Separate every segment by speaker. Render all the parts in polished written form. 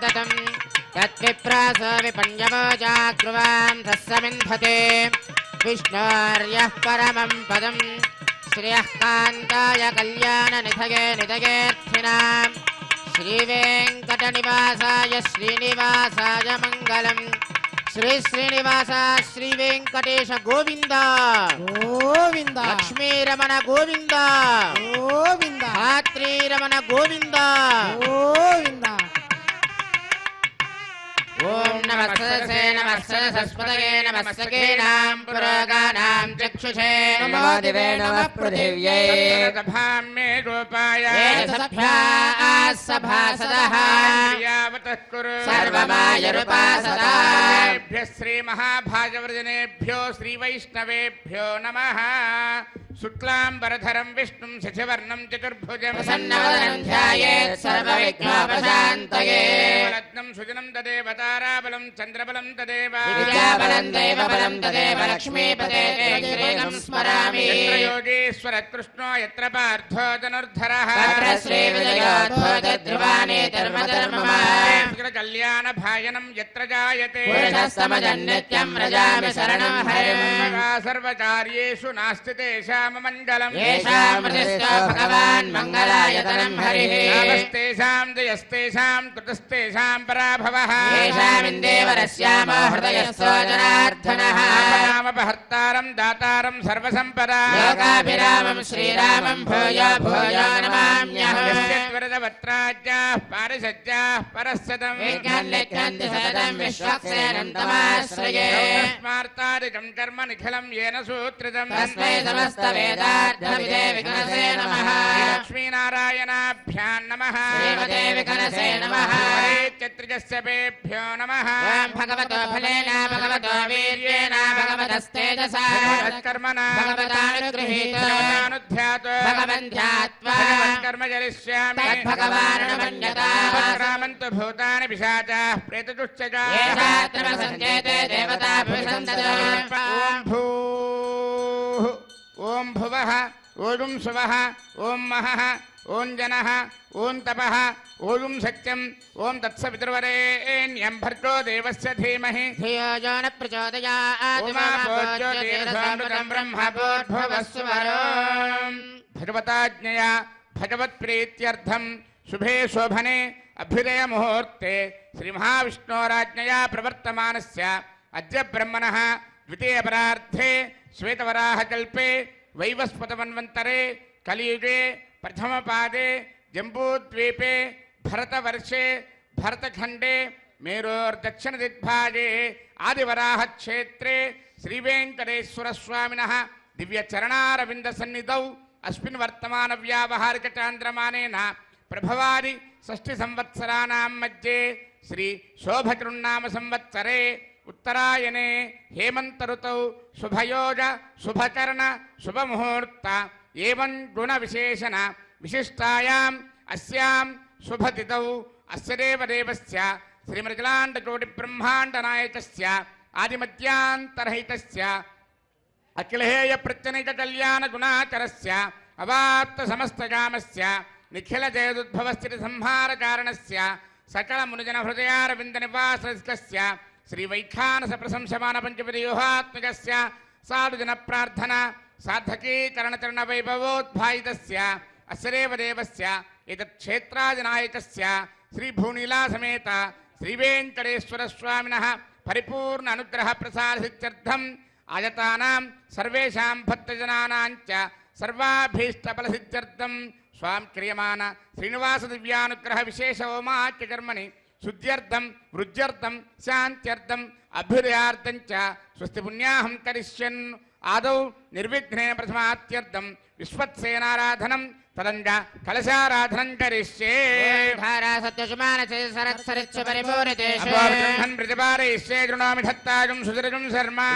Speaker 1: ततं तद्विप्रास विपण्यवोजाग्रुवां तस्समिन्धते विष्णोर्यः परमं पदं श्रियः कान्ताय कल्याणनिधये निधयेऽर्थिनां श्रीवेङ्कटनिवासाय श्रीनिवासाय मङ्गलम् श्री श्रीनिवास श्री वेंकटेश गोविंद गोविंद लक्ष्मी रमण गोविंद गोविंद धात्री रमण गोविंद गोविंद ओम नमस्ते नमस्ते सरस्वतये नमस्ते नाम पुरोगानां चक्षुषे नमो दिवे नमः पृथिव्यै सभां मे गोपाय सभ्या सभासदः यावतः कुरु सर्वमायरूपासदाभ्यः श्री महाभागवतजनेभ्यो श्री वैष्णवेभ्यो नमः शुक्लांबरधरं विष्णुं शशिवर्णं चतुर्भुजं प्रसन्नवदनं ध्यायेत् सर्वविघ्नोपशान्तये रत्नं सुजनं तदेव ताराबलं चन्द्रबलं तदेव विद्याबलं दैवबलं तदेव लक्ष्मीपते ग्रेगं स्मरामि यत्र योगेश्वर कृष्णो यत्र पार्थो धनुर्धरः तत्र श्रीविजयोद्भूतध्रुवाने धर्मधर्ममाय कल्याणभाजनं यत्र जायते पुरुषस्तमजन्नित्यं व्रजामि शरणं हरिं सर्वकार्येषु नास्ति तेषां मङ्गलम् येषामृतिस्तो भगवान् मङ्गलायतनं हरिः नमस्तेषां जयस्तेषां कृतस्तेषां पराभवः येषामिन्देवरस्यामो हृदयस्थो जनार्दनः नामपहर्तारं दातारं सर्वसम्पदा लोकाभिरामं श्रीरामं भूयो भूयो नमाम्यहम् यस्यद्वरदवत्राज्ञाः पारिषज्याः परस्सदं विज्ञान्यज्ञन्ति सततं विश्वक्सेनं तमाश्रये स्मार्तादिकं कर्म निखिलं येन सूत्रितं तस्मै समस्तवेदार्थविदे विघ्नसे नमः लक्ष्मीनारायणाभ्यां नमः श्रीमते विघ्नसे नमः चत्रिजस्यपेभ्यो नमः भगवतो फलेन भगवतो वीर्येण भगवतस्तेजसा कर्मणा भगवतानुगृहीतोऽनुध्यातो भगवन् ध्यात्वा कर्म करिष्यामि तद्भगवान् रामन्तु भूतानि पिशाचाः प्रेतदुश्चजा येषात्र सञ्चेते देवताभ्यसन्दतो ॐ भूः ॐ भुवः ॐ सुवः ॐ महः ॐ जनः ॐ तपः ॐ सत्यम् ॐ तत्सवितुर्वरेण्यं भर्गो देवस्य धीमहि धियो यो न प्रचोदयात् उमाभूज्योतिरसामृतं ब्रह्मभूर्भुवस्सुवरो भगवताज्ञया भगवत्प्रीत्यर्थं शुभे शोभने अभ्युदय मुहूर्ते श्रीमहाविष्णोराज्ञया प्रवर्तमानस्य अद्य ब्रह्मणः द्वितीयपरार्धे श्वेतवराहकल्पे वैवस्वतमन्वन्तरे कलियुगे प्रथमपादे जम्बूद्वीपे भरतवर्षे भरतखण्डे मेरोर्दक्षिणदिग्भागे आदिवराहक्षेत्रे श्रीवेङ्कटेश्वरस्वामिनः दिव्यचरणारविन्दसन्निधौ अस्मिन् वर्तमानव्यावहारिकचान्द्रमानेन प्रभवादि षष्ठिसंवत्सराणां मध्ये श्री शोभकृन्नाम संवत्सरे उत्तरायणे हेमंत ऋतौ शुभयोग शुभकर्ण शुभमुहूर्त एवं गुण विशेषण विशिष्टायां अस्यां शुभतिथौ अस्य देवदेवस्य श्रीमृगलाण्डकोटि ब्रह्माण्डनायकस्य आदिमध्यान्तरहितस्य अखिलहेय प्रत्यनिक कल्याण गुणाचरस्य अवाप्त समस्तकामस्य निखिल जयदुद्भवस्थिति संहार कारणस्य सकल मुनिजन हृदयारविंद निवासस्य श्री वैखानस प्रशंसमान पंचपदव्यूहात्मकस्य साधुजन प्रार्थना साधकीकरण चरण वैभवोद्भायितस्य अस्य देवदेवस्य एतत् क्षेत्रादिनायकस्य श्री भूनीला समेत श्री वेंकटेश्वर स्वामिनः परिपूर्ण अनुग्रह प्रसाद सिद्ध्यर्थम आयतानां सर्वेषां भक्तजनानां च सर्वाभीष्टफल सिद्ध्यर्थम स्वाम क्रियमाण श्रीनिवास दिव्यानुग्रह विशेष होमाख्य कर्मणि शुद्ध्यर्थम वृद्ध्यर्थम शांत्यर्थम अभ्युदयार्थं च स्वस्ति पुण्याहं करिष्यन् आदौ निर्विघ्नेन प्रथमात्यर्थम विश्वत्सेनाराधनं तदंग कलशाराधनं करिष्ये धारा सत्यशुमानसे सरत्सरिच्छ परिपूरितेषु अपोर्ब्रह्मन् प्रतिपादयिष्ये गृणोमि धत्ताजं सुदृजं शर्मा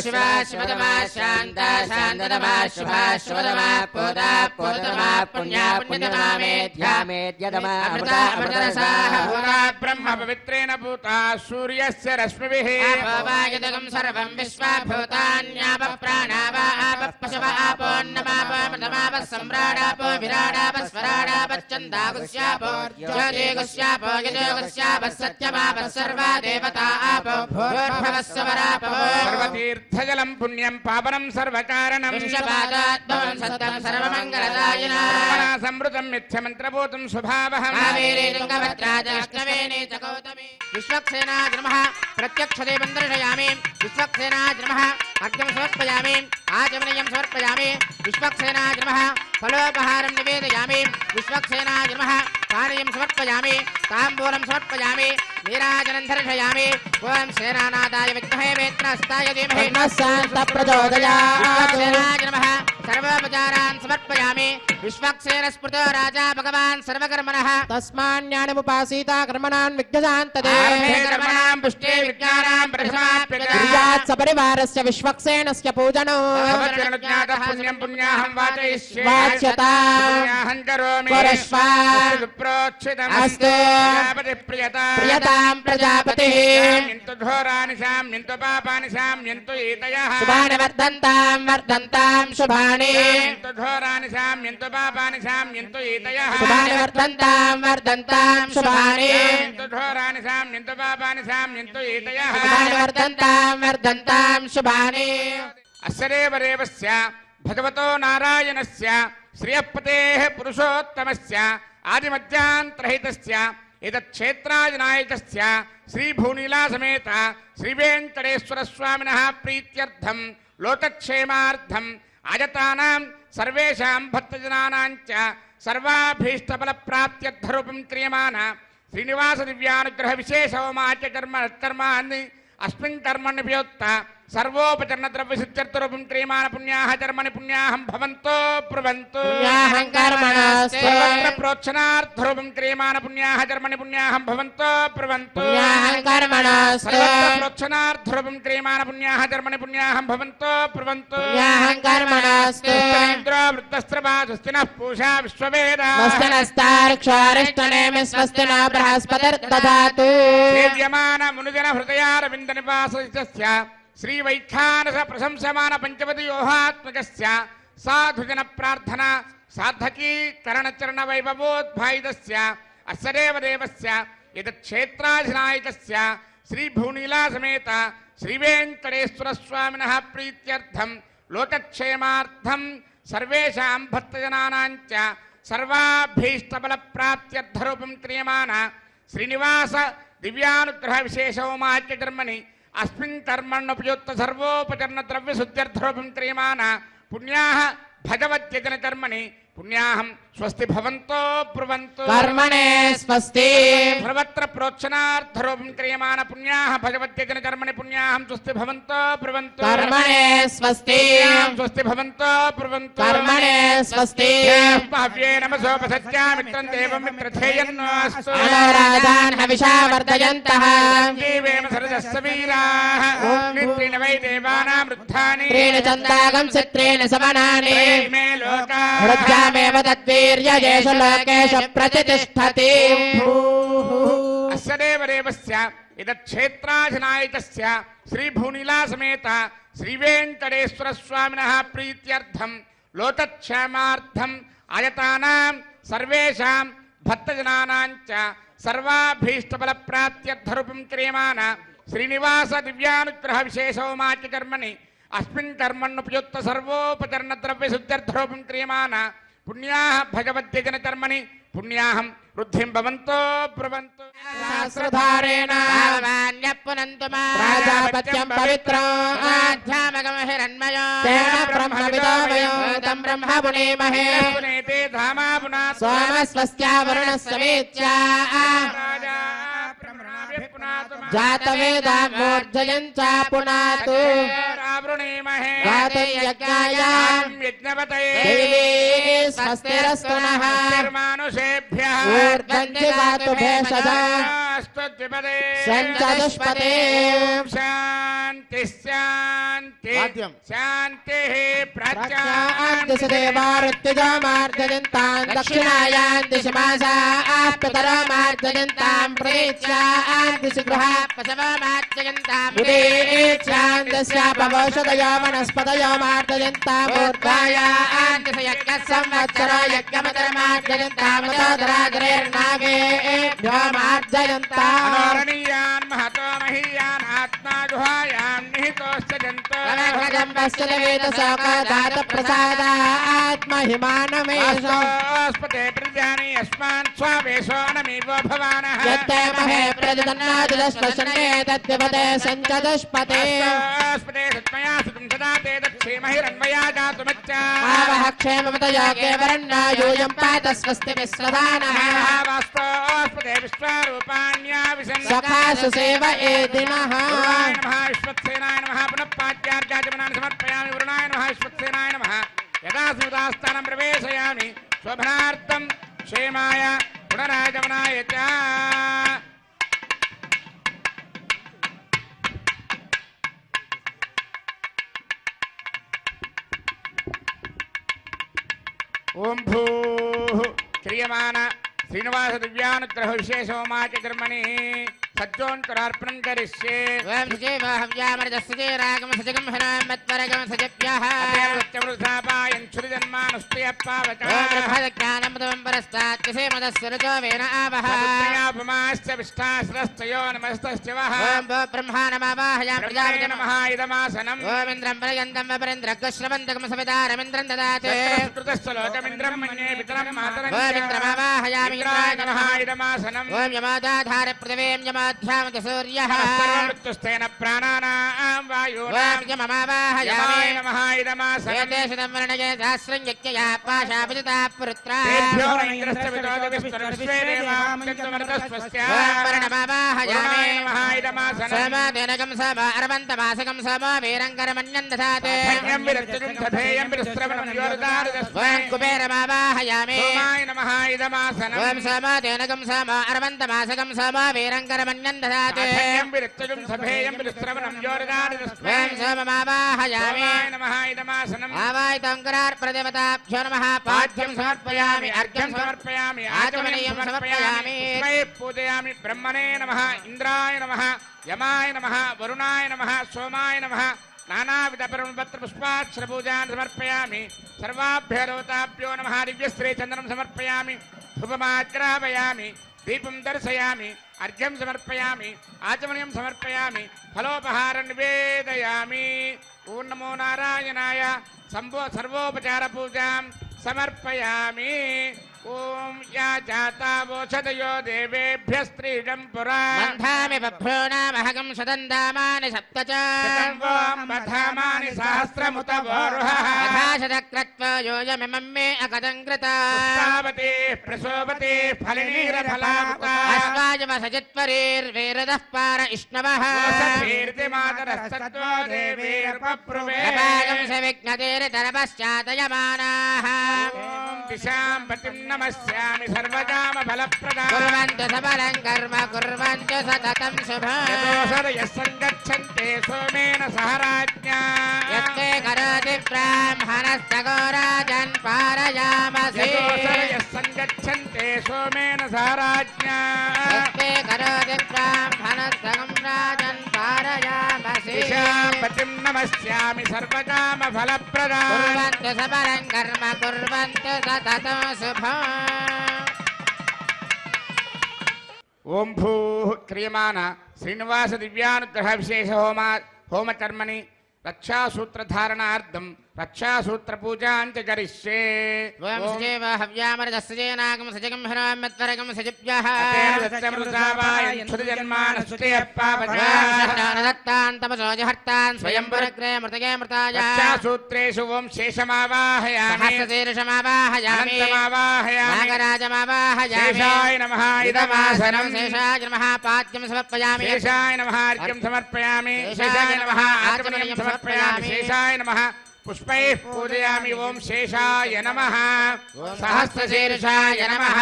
Speaker 1: शिवा शिवतमा शान्ता शान्ततमा शुभा शुभतमा पोता पोततमा पुण्या पुण्यतमा मेध्या मेध्यतमा अमृता अमृतरसाः भूता ब्रह्म पवित्रेण भूता सूर्यस्य रश्मिभिः
Speaker 2: आपोवायुधकं सर्वं विश्वभूतान्यापः प्राणावा आपः पशव आपोन्नमापो मृतमापः सम्राडापो विराडापः स्वराडापश्चन्दागुस्यापो ज्योतिगुस्यापो यजोगुस्यापः सत्यमापः सर्वा देवता आपो भूर्भुवः स्वरापो
Speaker 1: सर्वतीर्थजलं पुण्यं पावनं सर्वकारणं
Speaker 2: विश्वपादात्मं सत्यं सर्वमङ्गलदायिनः
Speaker 1: ब्रह्मणा संवृतं मिथ्यमन्त्रभूतं स्वभावहं
Speaker 2: कावेरी तुङ्गभद्राजलक्ष्मी च गौतमी विश्वक्सेनाय नमः प्रत्यक्षदेवं दर्शयामि विश्वक्सेनाय नमः अर्घ्यं समर्पयामि आचमनीयं समर्पयामि विश्वक्सेनाय नमः फलोपहारं निवेदयामि विश्वक्सेनाय नमः पानीयं समर्पयामि ताम्बूलं समर्पयामि नीराजनं दर्शयामि ओं सेनानादाय विद्महे वेत्रहस्ताय धीमहि
Speaker 3: प्रचोदयात्
Speaker 2: विश्वक्सेनाय नमः सर्वोपचारान् समर्पयामि विश्वक्सेन स्मृतो राजा भगवान् सर्वकर्मणः
Speaker 3: तस्मान्यानमुपासीता कर्मणान् विघ्नशान्तते
Speaker 1: कर्मणां पुष्टे विज्ञानां प्रथमाप्यता
Speaker 3: क्रियात् सपरिवारस्य विश्वक्सेनस्य पूजनो
Speaker 1: भवत्यनुज्ञातः पुण्यं पुण्याहं वाचयिष्ये
Speaker 3: वाच्यता
Speaker 1: पुण्याहं करोमि
Speaker 3: परश्वा
Speaker 1: विप्रोक्षितम्
Speaker 3: अस्तु
Speaker 1: प्रियता
Speaker 3: प्रियतां प्रजापतिः
Speaker 1: शाम्यन्तु घोराणि शाम्यन्तु पापानि शाम्यन्तु एतयः
Speaker 3: शुभानि वर्धन्तां शुभानि
Speaker 1: शाम्यन्तु घोराणि शाम्यन्तु पापानि शाम्यन्तु एतयः
Speaker 3: शुभानि वर्धन्तां शुभानि
Speaker 1: शाम्यन्तु घोराणि शाम्यन्तु पापानि शाम्यन्तु एतयः
Speaker 3: शुभानि वर्धन्तां शुभानि
Speaker 1: अस्य देवदेवस्य भगवतो नारायणस्य श्रियःपतेः पुरुषोत्तमस्य आदिमध्यान्तरहितस्य एतच्छेत्राजनायकस्य श्रीभूनीलासमेत श्रीवेङ्कटेश्वरस्वामिनः प्रीत्यर्थं लोकक्षेमार्थम् आयतानां सर्वेषां भक्तजनानां च सर्वाभीष्टफलप्राप्त्यर्थरूपं क्रियमाण श्रीनिवासदिव्यानुग्रहविशेषहोमाच्यकर्माणि अस्मिन् कर्मण्यपयोक्त सर्वोपचरणद्रव्यसिद्ध्यर्थरूपं क्रियमाण पुण्याः कर्मणि पुण्याहं भवन्तो ब्रुवन्तु
Speaker 3: पुण्याहं कर्मणस्तु
Speaker 1: सर्वत्र प्रोक्षणार्थरूपं क्रियमाण पुण्याः कर्मणि पुण्याहं भवन्तो ब्रुवन्तु
Speaker 3: पुण्याहं कर्मणस्तु
Speaker 1: सर्वत्र प्रोक्षणार्थरूपं क्रियमाण पुण्याः कर्मणि पुण्याहं भवन्तो ब्रुवन्तु
Speaker 3: पुण्याहं कर्मणस्तु
Speaker 1: इन्द्रो वृत्तस्त्रवा स्वस्तिनः पूषा विश्ववेदा
Speaker 3: स्वस्तिनस्तार्क्ष्वारिष्टनेमि स्वस्ति न बृहस्पतिर्दधातु
Speaker 1: सेव्यमान मुनिजन हृदयारविन्द निवासस्य श्रीवैखानस प्रशंसमान पंचवदयोहात्मकस्य साधुजन प्रार्थना साधकी करणचरण वैभवोद्भायितस्य अस्य देवदेवस्य एतच्छेत्राधिनायकस्य श्रीभूनीलासमेत श्रीवेङ्कटेश्वरस्वामिनः प्रीत्यर्थं लोकक्षेमार्थं सर्वेषां भक्तजनानां च सर्वाभीष्टफलप्राप्त्यर्थरूपं क्रियमाण श्रीनिवास दिव्यानुग्रहविशेषहोमाच्यकर्मणि अस्मिन् कर्मण्युपयुक्त सर्वोपचरणद्रव्यशुद्ध्यर्थरूपं क्रियमाण पुण्याः भगवद्यजनकर्मणि पुण्याहं स्वस्ति भवन्तो ब्रुवन्तु
Speaker 3: कर्मणे स्वस्ति
Speaker 1: सर्वत्र प्रोक्षणार्थरूपं क्रियमाण पुण्याः भगवद्यजनकर्मणि पुण्याहं स्वस्ति भवन्तो ब्रुवन्तु
Speaker 3: कर्मणे स्वस्ति
Speaker 1: स्वस्ति भवन्तो ब्रुवन्तु
Speaker 3: कर्मणे स्वस्ति
Speaker 1: भाव्ये नमसोपसत्या मित्रं देवं मित्रथेयन्नोऽस्तु
Speaker 3: मनोराधान् हविषा वर्धयन्तः
Speaker 1: जीवेम सरदस्य वीराः नित्रेण वै देवानां वृद्धानि
Speaker 3: त्रीणि चन्दागं चित्रेण समनानि
Speaker 1: मे लोकाः
Speaker 3: हृद्यामेव तद्वीर्यजेषु लोकेषु प्रतिष्ठति
Speaker 1: अस्य देवदेवस्य एतच्छेत्राधिनायकस्य श्रीभूनीलासमेत श्रीवेङ्कटेश्वरस्वामिनः प्रीत्यर्थं लोकक्षेमार्थम् आयतानां सर्वेषां भक्तजनानां च सर्वाभीष्टफलप्राप्त्यर्थरूपं क्रियमाण श्रीनिवास दिव्यानुग्रहविशेषहोमाच्यकर्मणि अस्मिन् कर्मण्युपयुक्त सर्वोपचरणद्रव्यशुद्ध्यर्थरूपं क्रियमाण पुण्याः भगवद्यजनकर्मणि पुण्याहं वृद्धिं भवन्तो ब्रुवन्तु
Speaker 3: सहस्रधारेण
Speaker 2: भगवान्यः
Speaker 3: प्राजापत्यं पवित्रं
Speaker 2: आध्यात्मकं हिरण्मयो
Speaker 3: तेन ब्रह्मविदो वयं तं ब्रह्म पुनेमहे
Speaker 1: पुनेते धामा पुनः
Speaker 3: सोमस्वस्त्या वरुणस्समेत्या
Speaker 1: राजा ब्रह्मणाभिः पुनातु
Speaker 3: जातवेदा मूर्धयं च पुनातु
Speaker 1: रावृणीमहे
Speaker 3: गातयज्ञाय
Speaker 1: यज्ञपतये
Speaker 3: देवी स्वस्तिरस्तु नः
Speaker 1: निर्मानुषेभ्यः
Speaker 3: ऊर्ध्वं दिवातु भेषज
Speaker 1: स्तुतिपदे
Speaker 3: सञ्चतुष्पदे
Speaker 1: शान्ति शान्ति
Speaker 3: वाद्यं।
Speaker 1: शान्तिः
Speaker 3: प्रत्यादेवारुत्यजामार्जयन्तां दक्षिणायां दिशमासाप्ततरमार्जयन्तां प्रतीच्यां दिशगृहा
Speaker 2: पशवमार्जयन्तां
Speaker 3: उदीच्यां दस्यापवौषधयो वनस्पतयो मार्जयन्तां ऊर्ध्वायां संवत्सरो यज्ञमतरमार्जयन्तां मार्जयन्ताम्
Speaker 1: अनोरणीयान् महतो महीयान् आत्मा गुहायां निहितोऽस्य जन्तो
Speaker 3: आत्महिमानमेस्पते
Speaker 1: प्रजानि यस्मान् स्वावेशो नमीवो भवानः
Speaker 3: महे प्रजदन्नादिदस्पशने तद्विपदे सञ्चदुष्पते
Speaker 1: स्पते सत्मया सुतं सदा ते दक्षेमहिरन्वया जातुमच्चा
Speaker 3: क्षेमतया केवरण्णायूयं पात स्वस्ति विश्वदानः
Speaker 1: वास्तोस्पते विश्वारूपाण्या विशन्
Speaker 3: सखासु सेव एदिनः
Speaker 1: नमः विश्वक्सेनाय नमः पुनः पाद्यार्घ्याचमनानि समर्पयामि वरुणाय नमः विश्वक्सेनाय नमः यदा सुदास्थानं प्रवेशयामि शोभनार्थं क्षेमाय पुनरागमनाय च ओम भूः क्रियमाण श्रीनिवास दिव्यानुग्रह विशेष होमाच कर्मणि सज्जोन्तरार्पणं करिष्ये
Speaker 2: वयं सुजेव हव्यामृतस्सुजेरागम सजगं हरामत्वरगम सजप्यः
Speaker 1: सत्यवृथापायन् क्षुरिजन्मानुष्टयप्पावचः
Speaker 2: ब्रह्मज्ञानमृतं परस्तात् मदस्सुरजो वेन आवः
Speaker 1: पुण्यापमाश्च विष्ठाश्रस्तयो नमस्तश्च वः
Speaker 2: ओम ब्रह्मा नमावाहयामि
Speaker 1: प्रजापते नमः इदमासनम्
Speaker 2: ओम इंद्रं पर्यन्तं वपरेन्द्रग्श्रवन्तकं सवितारमिन्द्रं ददाते
Speaker 1: कृतश्च लोकमिन्द्रं मन्ये पितरं मातरं
Speaker 2: ओम इंद्रमावाहयामि
Speaker 1: इन्द्राय नमः इदमासनम्
Speaker 2: ओम यमादाधार पृथिवीं यमाध्यामत सूर्यः
Speaker 1: सर्वमृत्युस्तेन प्राणानां वायुनां
Speaker 2: ओम यममावाहयामि
Speaker 1: नमः इदमासनम्
Speaker 2: एतेषु वर्णये सहस्रं यज्ञया पाशापिता पुत्रा
Speaker 1: तेभ्यो न इन्द्रस्य विदोदविस्तरविश्वे देवामृतमृतस्वस्य
Speaker 2: ओम वर्णमावाहयामि
Speaker 1: नमः इदमासनम्
Speaker 2: समादेनकं समा अरवन्तमासकं समा वीरङ्करमण्यं दधाते
Speaker 1: धन्यं विरक्तजं सधेयं विरस्त्रवणं योरदारदस्मै
Speaker 2: ओम कुबेरमावाहयामि
Speaker 1: सोमाय नमः इदमासनम्
Speaker 2: ओम समादेनकं समा अरवन्तमासकं समा वीरङ्करमण्यं दधाते
Speaker 1: धन्यं विरक्तजं सधेयं विरस्त्रवणं योरदारदस्मै
Speaker 2: ओम सोममावाहयामि
Speaker 1: सोमाय नमः इदमासनम्
Speaker 2: आवाहितङ्करार्प्रदेवताभ्यो नमः पाद्यं समर्पयामि अर्घ्यं
Speaker 1: समर्पयामि
Speaker 2: आचमनीयं समर्पयामि
Speaker 1: तस्मै पूजयामि ब्रह्मणे नमः इंद्राय नमः यमाय नमः वरुणाय नमः सोमाय नमः नानाविधपरमपत्रपुष्पाक्षरपूजान् समर्पयामि सर्वाभ्यो देवताभ्यो नमः दिव्यश्रीचन्दनं समर्पयामि धूपमाग्रापयामि दीपं दर्शयामि अर्घ्यं समर्पयामि आचमनीयं समर्पयामि फलोपहारं निवेदयामि ओं नमो नारायणाय सर्वोपचारपूजां समर्पयामि ओं या जातावोषधयो देवेभ्यस्त्रीडं पुरा
Speaker 2: मन्धामि बभ्रूणामहगं सदन्दामानि सप्त च
Speaker 1: बधामानि सहस्रमुत वोरुहः
Speaker 2: यथाशतक्रत्वा योजमिमं मे अकदङ्कृता
Speaker 1: पुष्पावती प्रसोपती फलिनीरफलामुता
Speaker 2: अस्माजमसजित्वरीर्वेरदः पार इष्णवः
Speaker 1: कीर्तिमातरस्तत्त्वो देवीर्पप्रुवे
Speaker 2: अपागं सविघ्नतेरितरपश्चातयमानाः
Speaker 1: दिशां पतिं नमस्यामि सर्वकामफलप्रदां
Speaker 2: कुर्वन्तु सबलं कर्म कुर्वन्तु सततं शुभम्
Speaker 1: यतोऽसरयः सङ्गच्छन्ते सोमेन सह राज्ञा
Speaker 2: यत्ते करोति ब्राह्मणस्तगोराजन् पारयामसि
Speaker 1: यतोऽसरयः सङ्गच्छन्ते सोमेन सह राज्ञा
Speaker 2: यत्ते करोति ब्राह्मणस्तगं राजन् पारयामसि
Speaker 1: दिशां पतिं नमस्यामि सर्वकामफलप्रदां
Speaker 2: कुर्वन्तु सबलं कर्म कुर्वन्तु सततं शुभम्
Speaker 1: ओं भूः क्रियमाण श्रीनिवास दिव्यानुग्रह विशेष होमकर्मणि रक्षासूत्रधारणार्थं रक्षासूत्रपूजां च करिष्ये
Speaker 2: वयं सजेव हव्यामृतस्सजेनागं सजगं हरामत्वरगं सजिभ्यः दत्तान् तपसोजहर्तान् स्वयं पुरग्रे मृतगे मृताय
Speaker 1: रक्षासूत्रेषु ओं शेषमावाहयामि
Speaker 2: सहस्रशीर्षमावाहयामि नागराजमावाहयामि
Speaker 1: शेषाय नमः इदमासनं
Speaker 2: शेषाय नमः पाद्यं समर्पयामि
Speaker 1: शेषाय नमः अर्घ्यं समर्पयामि शेषाय नमः आचमनीयं समर्पयामि शेषाय नमः पुष्पैः पूजयामि ओम शेषाय नमः सहस्रशीर्षाय नमः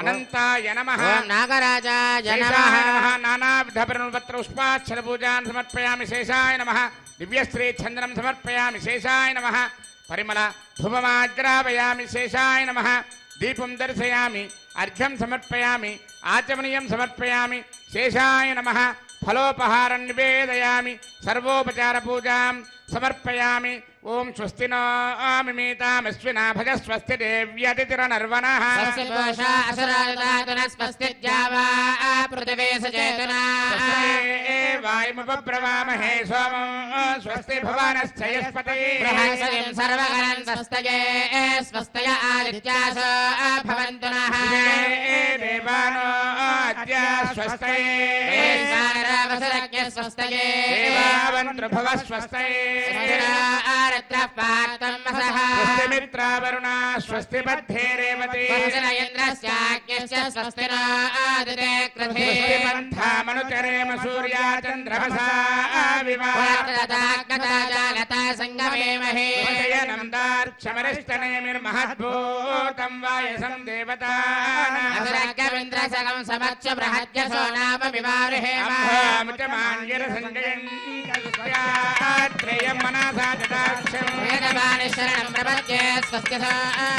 Speaker 1: अनंताय नमः
Speaker 2: ओम नागराजाय
Speaker 1: शेषाय
Speaker 2: नमः
Speaker 1: नमः नानाविधपरिणुपत्र पुष्पाक्षर पूजान् समर्पयामि शेषाय नमः दिव्यश्री चंदनं समर्पयामि शेषाय नमः परिमल धूपमाग्रापयामि शेषाय नमः दीपं दर्शयामि अर्घ्यं समर्पयामि आचमनीयं समर्पयामि शेषाय नमः फलोपहारं निवेदयामि सर्वोपचार पूजां समर्पयामि ओम स्वस्ति नो मिमीतामश्विना भज स्वस्ति देव्यतिथिरनर्वणः
Speaker 2: स्वस्ति पूषा असुरादुना स्वस्ति द्यावा पृथिवी सचेतना
Speaker 1: वायुमुपब्रवामहे सोमं स्वस्ति भुवनश्चयस्पतिः
Speaker 2: बृहस्पतिं सर्वगणं स्वस्तये स्वस्तय आदित्यासो भवन्तु नः
Speaker 1: देवानो अद्य स्वस्तये
Speaker 2: देवानरावसरज्ञ स्वस्तये
Speaker 1: देवावन्त्रभुवः स्वस्तये
Speaker 2: आरत्रः पार्थं वसः
Speaker 1: स्वस्ति मित्रावरुणा स्वस्ति मध्ये रेवती
Speaker 2: स्वस्ति न इन्द्रस्याज्ञस्य स्वस्ति न आदिते कृते
Speaker 1: स्वस्ति पन्थामनुचरेम सूर्या चन्द्रमसा
Speaker 2: पुरतदाग्नता जालता सङ्गमेमहे
Speaker 1: विवाहमर्क्षमरिष्टनेमिर्महद्भूतं वायसं देवतानाम्
Speaker 2: असरग्रविन्द्रसगं समच्च बृहद्यसो नाम विवारुहेम
Speaker 1: अम्भामुचमान्यरसञ्जयन् मनसा जटाक्षम्
Speaker 2: वेदवाणी शरणं प्रपद्ये स्वस्य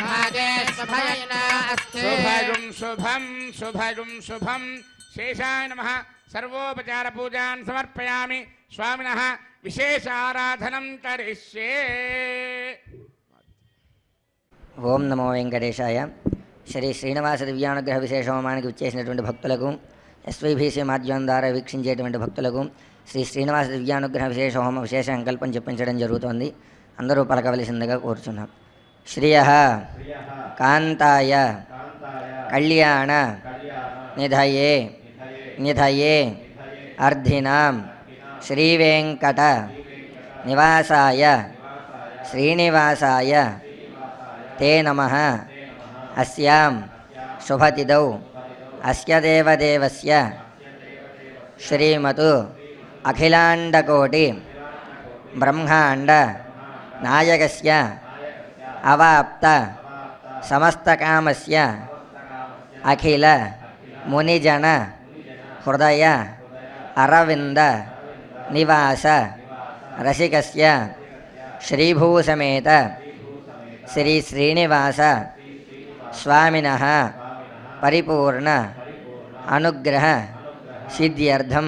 Speaker 2: भागे स्वभयेन अस्ति
Speaker 1: शुभगुं शुभं शुभगुं शुभं शेषाय नमः सर्वोपचार पूजान् समर्पयामि स्वामिनः विशेष आराधनं करिष्ये
Speaker 4: ఓం నమో వెంకటేశాయ. శ్రీ శ్రీనివాస దివ్యానుగ్రహ విశేష హోమానికి విచ్చేసినటువంటి భక్తులకు, ఎస్వైబీసీ మాధ్యమం ద్వారా వీక్షించేటువంటి భక్తులకు శ్రీ శ్రీనివాస దివ్యానుగ్రహ విశేష హోమ విశేష సంకల్పం చెప్పించడం జరుగుతోంది. అందరూ పలకవలసిందిగా కోరుచున్నాం. శ్రియ కాంతాయ కళ్యాణ నిధయే నిధయే అర్ధినాం శ్రీవేంకట నివాసాయ శ్రీనివాసాయ తే నమః. అస్యాం శుభతిథౌ అస్య దేవదేవస్య శ్రీమతు అఖిలాండకోటి బ్రహ్మాండ నాయకస్య అవాప్త సమస్తకామస్య అఖిల మునిజన హృదయ అరవింద నివాస రసికస్య శ్రీభూసమేత శ్రీ శ్రీనివాస స్వామినః పరిపూర్ణ అనుగ్రహ సిద్ధ్యర్థం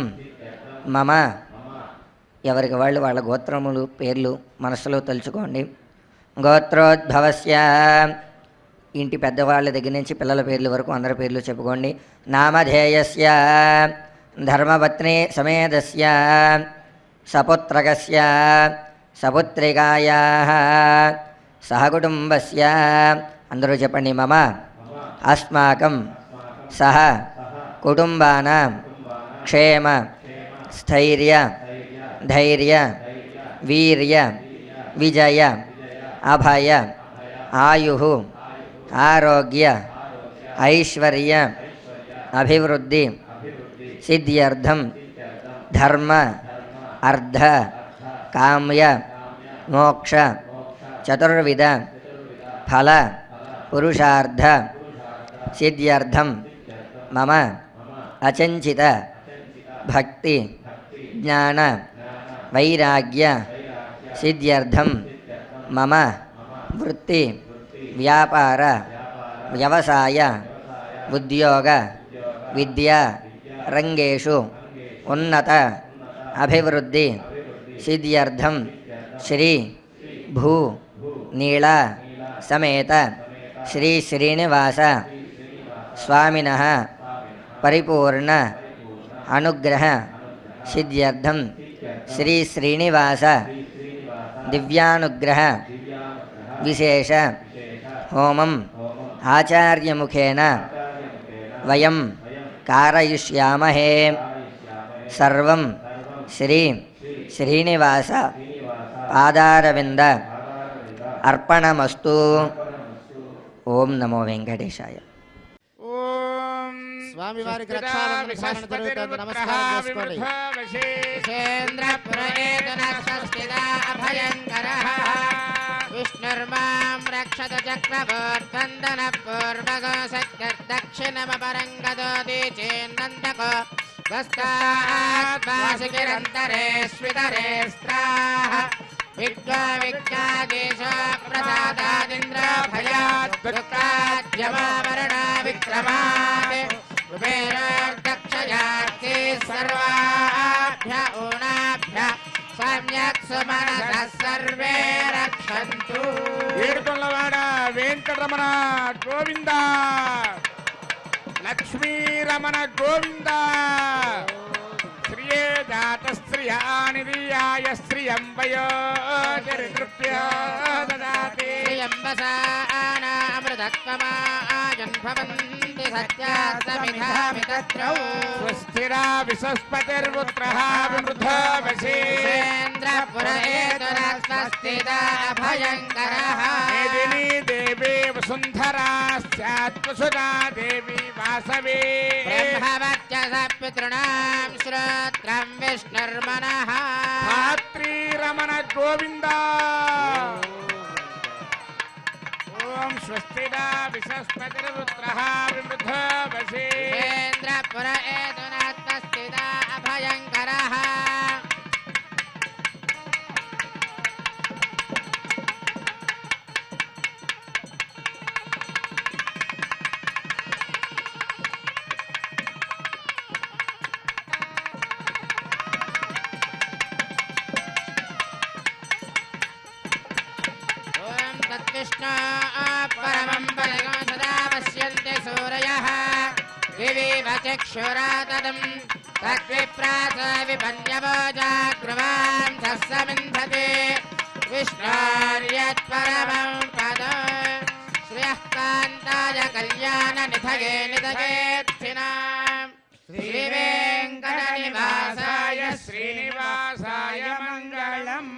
Speaker 4: మమ. ఎవరికి వాళ్ళు వాళ్ళ గోత్రములు పేర్లు మనసులో తలుచుకోండి. గోత్రోద్భవస్య ఇంటి పెద్దవాళ్ళ దగ్గర నుంచి పిల్లల పేర్ల వరకు అందరి పేర్లు చెప్పుకోండి. నామధేయస్య ధర్మపత్ని సమేతస్య సపుత్రకస్య సపుత్రికాయాః సహకుటుంబస్య అందరూ చెప్పండి. మమ అస్మాకం సహ కుటుంబానాం క్షేమ స్థైర్య ధైర్య వీర్య విజయ అభయ ఆయుః ఆరోగ్య ఐశ్వర్య అభివృద్ధి సిద్ధ్యర్థం ధర్మ అర్థ కామ్య మోక్ష చతుర్విధ ఫల పురుషార్థ సిద్ధ్యర్థం మమ అచంచిత భక్తి జ్ఞాన వైరాగ్య సిద్ధ్యర్థం మమ వృత్తి వ్యాపార వ్యవసాయ ఉద్యోగ విద్యా రంగేషు ఉన్నత అభివృద్ధి సిద్ధ్యర్థం శ్రీ భూ నీళ సమేత శ్రీ శ్రీనివాస స్వామినః పరిపూర్ణ అనుగ్రహ సిద్ధ్యర్థం శ్రీ శ్రీనివాస దివ్యానుగ్రహ విశేష హోమం ఆచార్యముఖేన వయం కారయిష్యామహే. సర్వం శ్రీ శ్రీనివాస పాదారవింద అర్పణమస్తు. ఓం నమో వెంకటేశాయ.
Speaker 1: ఓం
Speaker 3: స్వామివారికి రక్షాబంధన భాషణ జరుగుతుంది. నమస్కారం చేసుకోండి.
Speaker 2: సేంద్ర పురేతన స్వస్తిదా అభయంకరః విష్ణుర్మాం రక్షత చక్రవర్తందన పూర్వగో సత్యర్దక్షిణమపరంగదోది చేన్నందకో స్వస్థాత్మాసికిరంతరే స్వితరే స్త్రాః విద్వావిజ్ఞాదేశ ప్రసాదాదింద్ర భయాత్ దుఃఖాద్యమావరణ విక్రమాత్ కుబేరోర్దక్షయార్తే సర్వాభ్య ఊనాభ్య సమ్యక్ సుమనస సర్వే రక్షంతు.
Speaker 1: ఏడుకొండలవాడ వెంకటరమణ గోవింద, లక్ష్మీరమణ గోవింద. శ్రియే జాత శ్రియానిధియాయ శ్రియం వయోజరితృభ్య దదాతి.
Speaker 2: అమృతత్వమాజన్భవంతి సత్యాస్తమిధామి తత్రౌ.
Speaker 1: స్వస్తిరా విసస్పతిర్పుత్రః విమృధో వశేంద్రపుర
Speaker 2: ఏతున స్వస్తిదా అభయంకరః.
Speaker 1: మేదినీ దేవీ వసుంధరా స్యాత్వసుదా దేవి వాసవే.
Speaker 2: బ్రహ్మవర్చస పితॄణాం శ్రోత్రం విష్ణుర్మనః.
Speaker 1: ధాత్రీరమణ గోవింద. ఓం స్వస్తిదా విసస్పతిర్పుత్రః విమృధో
Speaker 2: వశేంద్రపుర ఏతున స్వస్తిదా అభయంకరః. తద్విష్ణు పరమం పదం సదా పశ్యంతి సూరయః వివివ చక్షురాతదం తద్విప్రాస విపన్యవో జాగృవాం సస్సమింధతే విష్ణోర్యత్పరమం పదం శ్రియః కాంతాయ కళ్యాణ నిధగే నిధగేత్థినాం శ్రీవేంకట నివాసాయ
Speaker 1: శ్రీనివాసాయ మంగళం.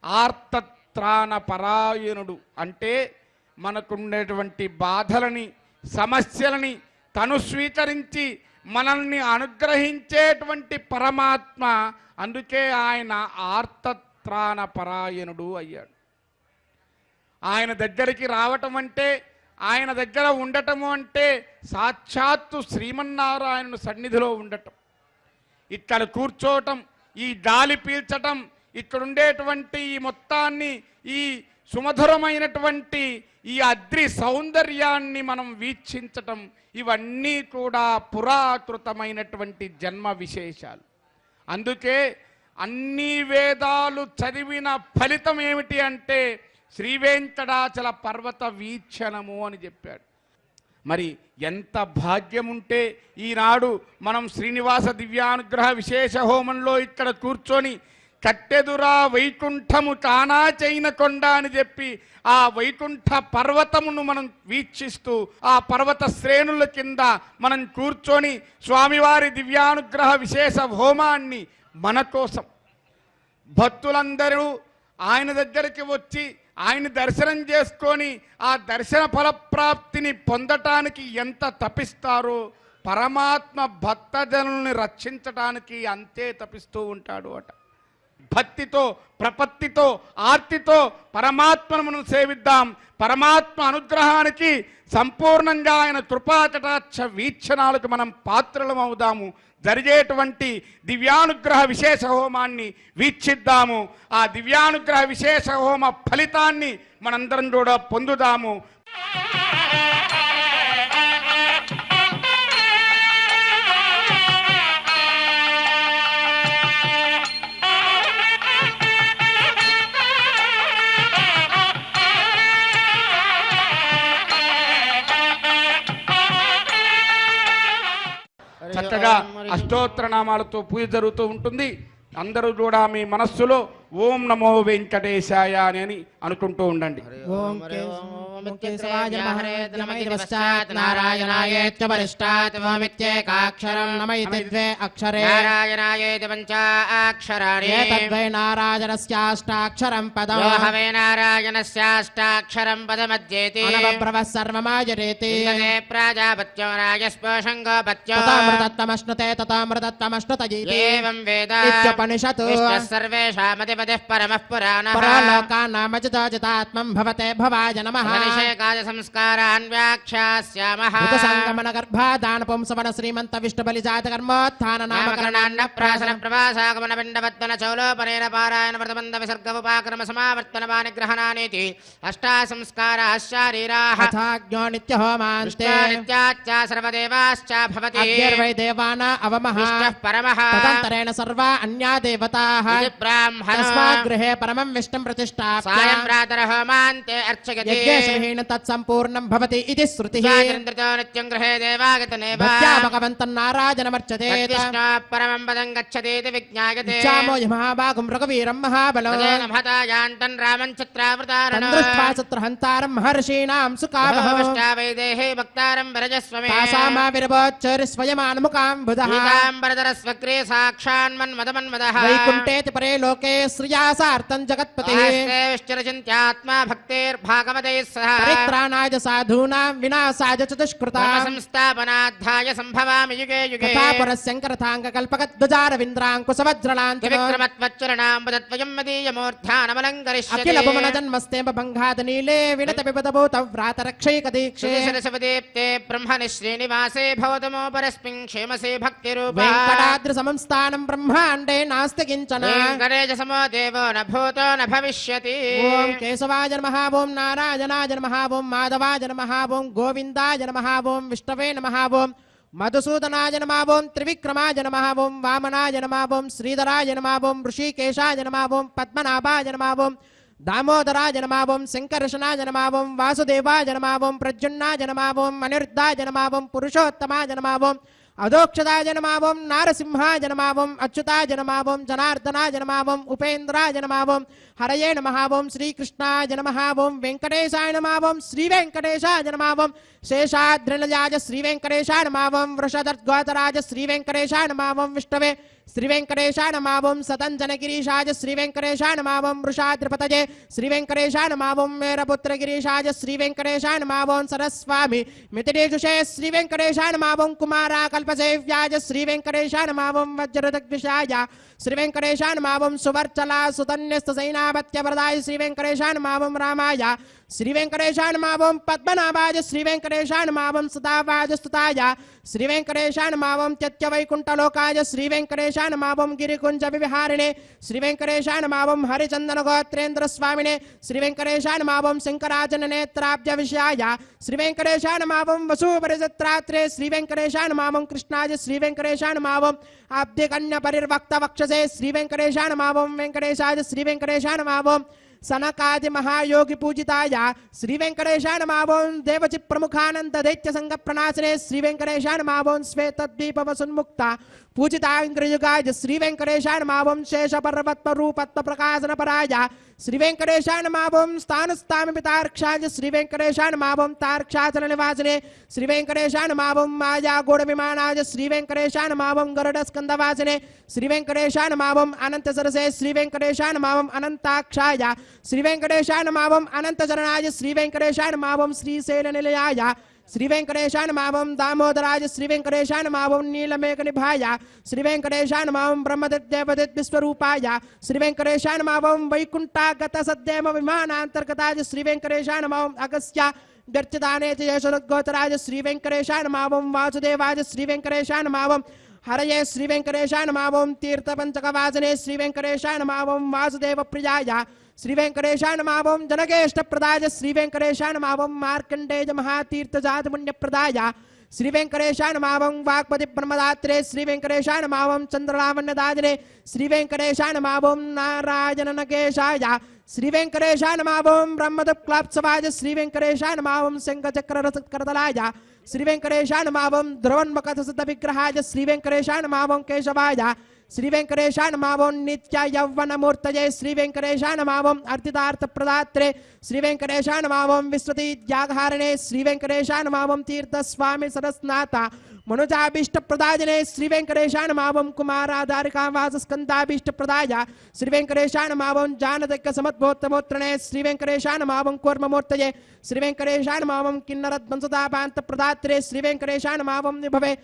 Speaker 1: ఆర్తత్రాణ పరాయణుడు అంటే మనకుండేటువంటి బాధలని సమస్యలని తను స్వీకరించి మనల్ని అనుగ్రహించేటువంటి పరమాత్మ. అందుకే ఆయన ఆర్తత్రాణ పరాయణుడు అయ్యాడు. ఆయన దగ్గరికి రావటం అంటే, ఆయన దగ్గర ఉండటము అంటే సాక్షాత్తు శ్రీమన్నారాయణుని సన్నిధిలో ఉండటం, ఇక్కడ కూర్చోవటం, ఈ గాలి పీల్చటం, ఇక్కడ ఉండేటువంటి ఈ మొత్తాన్ని, ఈ సుమధురమైనటువంటి ఈ అద్రి సౌందర్యాన్ని మనం వీక్షించటం, ఇవన్నీ కూడా పురాకృతమైనటువంటి జన్మ విశేషాలు. అందుకే అన్ని వేదాలు చదివిన ఫలితం ఏమిటి అంటే శ్రీవేంకటాచల పర్వత వీక్షణము అని చెప్పాడు. మరి ఎంత భాగ్యముంటే ఈనాడు మనం శ్రీనివాస దివ్యానుగ్రహ విశేష హోమంలో ఇక్కడ కూర్చొని కట్టెదురా వైకుంఠము తానా చైన కొండ అని చెప్పి ఆ వైకుంఠ పర్వతమును మనం వీక్షిస్తూ ఆ పర్వత శ్రేణుల కింద మనం కూర్చొని స్వామివారి దివ్యానుగ్రహ విశేష హోమాన్ని మన కోసం భక్తులందరూ ఆయన దగ్గరికి వచ్చి
Speaker 5: ఆయన్ని దర్శనం చేసుకొని ఆ దర్శన ఫలప్రాప్తిని పొందటానికి ఎంత తపిస్తారో పరమాత్మ భక్తజనుల్ని రక్షించటానికి అంతే తపిస్తూ ఉంటాడు అట. భక్తితో, ప్రపత్తితో, ఆర్తితో పరమాత్మను మనం సేవిద్దాం. పరమాత్మ అనుగ్రహానికి సంపూర్ణంగా ఆయన కృపాకటాక్ష వీక్షణాలకు మనం పాత్రలం అవుదాము. జరిగేటువంటి దివ్యానుగ్రహ విశేష హోమాన్ని వీక్షిద్దాము. ఆ దివ్యానుగ్రహ విశేష హోమ ఫలితాన్ని మనందరం కూడా పొందుదాము. చక్కగా అష్టోత్తర నామాలతో పూజ జరుగుతూ ఉంటుంది. అందరూ కూడా మీ మనస్సులో ఓం నమో వెంకటేశాయ అని అనుకుంటూ ఉండండి.
Speaker 3: ఓం కేశవాయ నమః నమ ఇతి పశ్చాత్ నారాయణాయేత్య పరిష్టాత్ ఓమిత్యేకాక్షరం నమ ఇతి ద్వే అక్షరే
Speaker 2: నారాయణాయేతి పంచాక్షరాణి
Speaker 3: ఏతద్వై నారాయణస్యాష్టాక్షరం పదం
Speaker 2: యో హవే నారాయణస్యాష్టాక్షరం పదమధ్యేతి
Speaker 3: అనవబ్రవః సర్వమాజరేతి
Speaker 2: ఇంద్రే ప్రాజాపత్యో రాజస్పోషం గోపత్యో
Speaker 3: తథామృతత్వమశ్నుతే తథామృతత్వమశ్నుతయీతి
Speaker 2: ఏవం వేద
Speaker 3: ఇత్యుపనిషత్
Speaker 2: విష్ణుః సర్వేషామధిపతిః పరమః పురాణః
Speaker 3: పరలోకానామజితాజితాత్మం భవతే భవాయ నమః
Speaker 2: అభిషేకాయ సంస్కారాన్ వ్యాఖ్యాస్యామః
Speaker 3: సంగమన గర్భాదాన పుంసవన శ్రీమంత విష్ణు బలి జాత కర్మోత్థాన
Speaker 2: నామకరణాన్న ప్రాసన ప్రభాసాగమన పిండవత్వన చౌలోపనేన పారాయణ వ్రతబంధ విసర్గ ఉపాక్రమ సమావర్తన పానిగ్రహణానేతి అష్టా సంస్కారాః శారీరాః
Speaker 3: అథాజ్ఞో నిత్య హోమాంతే
Speaker 2: నిత్యాచ్చ సర్వదేవాశ్చ భవతి
Speaker 3: అగ్నిర్వై దేవానా అవమః
Speaker 2: విష్ణుః పరమః
Speaker 3: తదంతరేణ సర్వా అన్యా దేవతాః
Speaker 2: ఇది బ్రాహ్మణో
Speaker 3: తస్మాత్ గృహే పరమం విష్ణుం ప్రతిష్ఠాప్య
Speaker 2: సాయం ప్రాతర హోమాంతే అర్చయతి
Speaker 3: యజ్ఞేశ్వరేణ తత్సంపూర్ణం భవతి ఇది శృతిః
Speaker 2: స్వాతంత్రితో నిత్యం గృహే దేవాగతనేవ
Speaker 3: భక్త్యా భగవంతం నారాయణమర్చతే
Speaker 2: విష్ణుః పరమం పదం గచ్చతీతి విజ్ఞాయతే
Speaker 3: ఇచ్చామో మహాభాగం రఘువీరం మహాబలం
Speaker 2: తదేన మహతాయాంతం రామం చిత్రావృతారణో
Speaker 3: దృష్ట్వా చిత్రహంతారం మహర్షీణాం సుకావః
Speaker 2: వైదేహే భక్తారం వరజస్వమే
Speaker 3: తాసామావిర్భోచ్చరి స్వయమానుముఖాంబుధః
Speaker 2: పీతాంబరధర స్వగ్రే సాక్షాన్మన్మదమన్మదః
Speaker 3: వైకుంఠేతి పరే లోకే శ్రియాసార్థం జగత్పతిః
Speaker 2: విశ్చరచింత్యాత్మా భక్తేర్భాగవతైః సహ
Speaker 3: పరిత్రాణాయ సాధూనాం వినాశాయ చతుష్కృతాం
Speaker 2: సంస్థాపనార్థాయ సంభవామి యుగే యుగే
Speaker 3: కథాపురశంకరథాంగకల్పకద్వజారవింద్రాంకుశవజ్రలాంఛనో
Speaker 2: విక్రమత్వచ్చరణాంబుదత్వయం మదీయమూర్ధానమలంకరిష్యతే
Speaker 3: అఖిల భువనజన్మస్తేమ భంగాదనీలే వినత విపదభూత వ్రాతరక్షైక దీక్షే
Speaker 2: శిరసవదీప్తే బ్రహ్మణి శ్రీనివాసే భవతమో పరస్మిన్ క్షేమసే భక్తిరూపా
Speaker 3: వెంకటాద్రి సంస్థానం బ్రహ్మాండే నాస్తి కించన
Speaker 2: వెంకటేశ సమో దేవో న భూతో న భవిష్యతి
Speaker 3: ఓం కేశవాయ నమః ఓం నారాయణాయ నమః ఓం మాధవాయ నమః ఓం గోవిందాయ నమః ఓం విష్ణవే నమః ఓం మధుసూదనాయ నమః ఓం త్రివిక్రమాయ నమః ఓం వామనాయ నమః ఓం శ్రీధరాయ నమః ఓం ఋషికేశాయ నమః ఓం పద్మనాభాయ నమః ఓం దామోదరాయ నమః ఓం శంకర్షణాయ నమః ఓం వాసుదేవాయ నమః ఓం ప్రద్యుమ్నాయ నమః ఓం అనిరుద్ధాయ నమః ఓం పురుషోత్తమాయ నమః ఓం అధోక్షదాయ నమః ఓం నారసింహాయ నమః ఓం అచ్యుతాయ నమః ఓం జనార్దనాయ నమః ఓం ఉపేంద్రాయ నమః ఓం హరయే నమః ఓం శ్రీకృష్ణాయ నమః ఓం వెంకటేశాయ నమః ఓం శ్రీ వెంకటేశాయ నమః ఓం శేషాద్రినజాయ శ్రీ వెంకటేశాయ నమః ఓం వృషదర్గోతరాజ శ్రీ వెంకటేశాయ నమః ఓం విష్ణవే శ్రీ వెంకటేశాయ నమః ఓం సతంజనగిరీశాయ శ్రీ వెంకటేశాయ నమః ఓం వృషాద్రిపతయే శ్రీ వెంకటేశాయ నమః ఓం మేరపుత్రగిరీశాయ శ్రీ వెంకటేశాయ నమః ఓం సరస్వామి మితిరేజుషే శ్రీ వెంకటేశాయ నమః ఓం కుమారాకల్పసేవ్యాయ శ్రీ వెంకటేశాయ నమః ఓం వజ్రదగ్విషాయ శ్రీ వెంకటేశాయ నమః ఓం సువర్చలా సుతన్యస్తసైనాపత్యవరదాయ శ్రీ వెంకటేశాయ నమః ఓం రామాయ శ్రీ వెంకటేశాయ నమః ఓం పద్మనాభాయ శ్రీ వెంకటేశాయ నమః ఓం సదావాజస్తుతాయ శ్రీ వెంకటేశాయ నమః ఓం త్యత్యవైకుంఠలోకాయ శ్రీ వెంకటేశాయ నమః ఓం గిరికుంజ విహారిణే శ్రీ వెంకటేశాయ నమః ఓం హరిచందన గోత్రేంద్ర స్వామినే శ్రీ వెంకటేశాయ నమః ఓం శంకరాజన నేత్రాబ్జ విషయాయ శ్రీ వెంకటేశాయ నమః ఓం వసూపరిజత్రాత్రే శ్రీ వెంకటేశాయ నమః ఓం కృష్ణాయ శ్రీ వెంకటేశాయ నమః ఓం అబ్ధికన్య పరిర్వక్త వక్షసే శ్రీ వెంకటేశాయ నమః ఓం వెంకటేశాయ శ్రీ వెంకటేశాయ నమః ఓం సనకాది మహాయోగి పూజితాయ శ్రీ వెంకటేశాయ నమః ఓం దేవచి ప్రముఖానంద దైత్య సంగ ప్రణాశనే శ్రీ వెంకటేశాయ నమః ఓం శ్వేతద్వీప వసున్ముక్త पूजिताङ्ग्रयुगाय श्री वेंकटेशाय नमः ओम शेष पर्वत रूपत्व प्रकाशन पराय श्री वेंकटेशाय नमः ओम स्थान स्थान पितार्क्षाय श्री वेंकटेशाय नमः ओम तार्क्षाचल निवासने श्री वेंकटेशाय नमः ओम माया गोड़ विमानाय श्री वेंकटेशाय नमः ओम गरुड़ स्कंद वासने श्री वेंकटेशाय नमः ओम अनंत सरसे श्री वेंकटेशाय नमः ओम अनंताक्षाय श्री वेंकटेशाय नमः ओम अनंत चरणाय श्री वेंकटेशाय नमः ओम श्रीशैल निलयाय श्री वेंकटेशाय नमः ओम दामोदराय श्री वेंकटेशाय नमः ओम नीलमेघ निभाय श्री व्यंकटेशाय नमः ओम ब्रह्मदेव विश्वरूपाय श्री वेंकटेशाय नमः ओम वैकुंठागत सद्यम विमानांतर्गताय श्री वेंकटेशाय नमः ओम अगस्त्य व्यर्चदाने यशोदगोचराय श्री वेंकटेशाय नमः ओम वासुदेवाय श्री वेंकटेशाय नमः ओम हरये श्री वेंकटेशाय नमः ओम तीर्थपंचकवासने श्री वेंकटेशाय नमः ओम वासुदेव प्रियाय श्री वेंकटेशाय नमः ओम जनकेष्ट प्रदाय श्री वेंकटेशाय नमः ओम मार्कंडेय महातीर्थ जात पुण्य प्रदाय श्री वेंकटेशाय नमः ओम वाक्पति ब्रह्मदात्रे श्री वेंकटेशाय नमः ओम चंद्रलावण्य दाजने श्री वेंकटेशाय नमः ओम नारायण नकेशाय श्री वेंकटेशाय नमः ओम ब्रह्मदक्लाप्सवाय श्री वेंकटेशाय नमः ओम शंखचक्र रसत्करतलाय श्री वेंकटेशाय नमः ओम ध्रुवन्मकथसिद्ध विग्रहाय श्री वेंकटेशाय नमः ओम केशवाय श्री वेंकटेशाय नमः ओम नित्य यौवन मूर्तये श्री वेंकटेशाय नमः ओम अर्थितार्थ प्रदात्रे श्री वेंकटेशाय नमः ओम विश्वती जागहारणे श्री वेंकटेशाय नमः ओम तीर्थ स्वामी सरस्नाथ मनुजाभीष्ट प्रदायने श्री वेंकटेशाय नमः ओम कुमाराधारिकावास स्कंदाभीष्ट प्रदाय श्री वेंकटेशाय नमः ओम जानदक्क समद्भोत्तमोत्रणे श्री वेंकटेशाय नमः ओम कूर्ममूर्तये श्री वेंकटेशाय नमः ओम किन्नरद्वंसदापान्त प्रदात्रे श्री वेंकटेशाय नमः ओम विभवे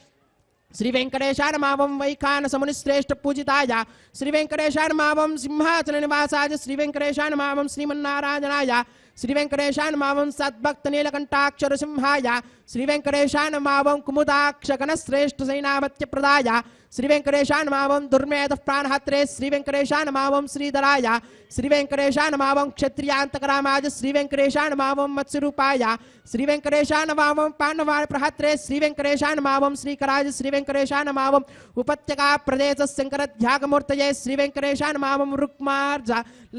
Speaker 3: श्री वेंकटेशाय नमः ओम वैखान समुनिश्रेष्ठ पूजिताय श्री वेंकटेशाय नमः ओम सिंहाचल निवासाय श्री वेंकटेशाय नमः ओम श्रीमन्नारायणाय श्री वेंकटेशाय नमः ओम सद्भक्त नीलकंठाक्षर सिंहाय श्री वेंकटेशाय नमः ओम कुमुदाक्ष गणश्रेष्ठ सेनापत्य प्रदाय श्री वेंकटेशाय नमः ओम दुर्मेध प्राणहत्रे श्री वेंकटेशाय नमः ओम श्रीधराय श्री वेंकटेशाय नमः ओम क्षत्रियांतकरामाय श्री वेंकटेशाय नमः ओम मत्स्यरूपाय श्री वेंकटेशाय नमः ओम पांडवाय प्रहत्रे श्री वेंकटेशाय नमः ओम श्रीकराय श्री वेंकटेशाय नमः ओम उपत्यका प्रदेश शंकर ध्यागमूर्तये श्री वेंकटेशाय नमः ओम रुक्मार्ज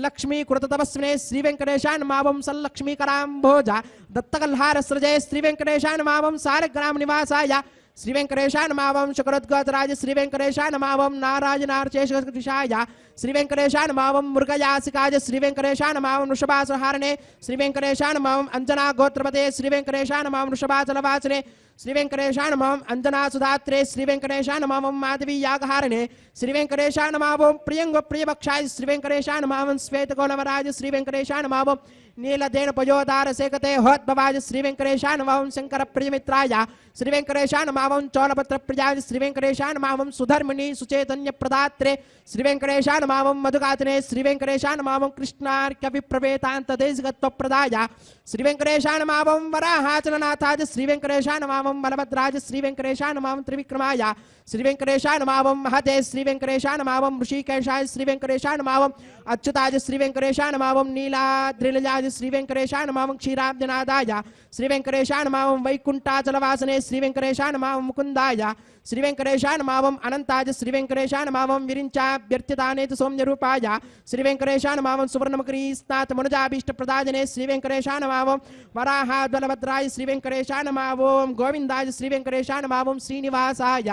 Speaker 3: लक्ष्मी कृत तपस्विने श्री वेंकटेशाय नमः ओम सल्लक्ष्मी कराम्भोज दत्तकल्हार सृजये श्री वेंकटेशाय नमः ओम सारग्राम निवासाय श्री वेंकटेशाय नमः ओम शकरोद्गोतराज श्री वेंकटेशाय नमः ओम नारायणार्चेशदिशाय श्री वेंकटेशाय नमः ओम मृगयासिकाय श्री वेंकटेशाय नमः ओम वृषभासहारणे श्री वेंकटेशाय नमः ओम अंजना गोत्रपते श्री वेंकटेशाय नमः ओम वृषभाचलवासने श्री वेंकटेशाय नमः ओम अंजना सुधात्रे श्री वेंकटेशाय नमः ओम माधवी यागहारणे श्री वेंकटेशाय नमः ओम प्रियंग प्रियभक्षाय श्री वेंकटेशाय नमः ओम श्वेतगोलवराज श्री वेंकटेशाय नमः ओम नीलदेन पयोदार सेकते होद्भवाय श्री वेंकटेशाय नमः ओम शंकर प्रियमित्राय श्री वेंकटेशाय नमः ओम चौलपत्र प्रियाय श्री वेंकटेशाय नमः ओम सुधर्मिणी सुचैतन्य प्रदात्रे श्री वेंकटेशाय नमः ओम मधुगातने श्री वेंकटेशाय नमः ओम कृष्णार्क्य विप्रवेतांत देशगत्व प्रदाय श्री वेंकटेशाय नमः ओम वराहाचलनाथाय श्री वेंकटेशाय नमः ओम बलभद्राज श्री वेंकटेशाय नमः ओम त्रिविक्रमाय श्री वेंकटेशाय नमः ओम महते श्री वेंकटेशाय नमः ओम ऋषिकेशाय श्री वेंकटेशाय नमः ओम अच्युताय श्री वेंकटेशाय नमः ओम नीलाद्रिलजाय श्री वेंकटेशाय नमः ओम क्षीराब्जनादाय श्री वेंकटेशाय नमः ओम वैकुंठाचलवासने श्री वेंकटेशाय नमः ओम मुकुंदाय श्री वेंकटेशाय नमः ओम अनंताय श्री वेंकटेशाय नमः ओम विरिंचाभ्यर्थिताने सौम्यरूपाय श्री वेंकटेशाय नमः ओम सुवर्णमकरीस्नाथ मनुजाभीष्ट प्रदायने श्री वेंकटेशाय नमः ओम वराहाद्बलभद्राय श्री वेंकटेशाय नमः ओम गोविंदाय श्री वेंकटेशाय नमः ओम श्रीनिवासाय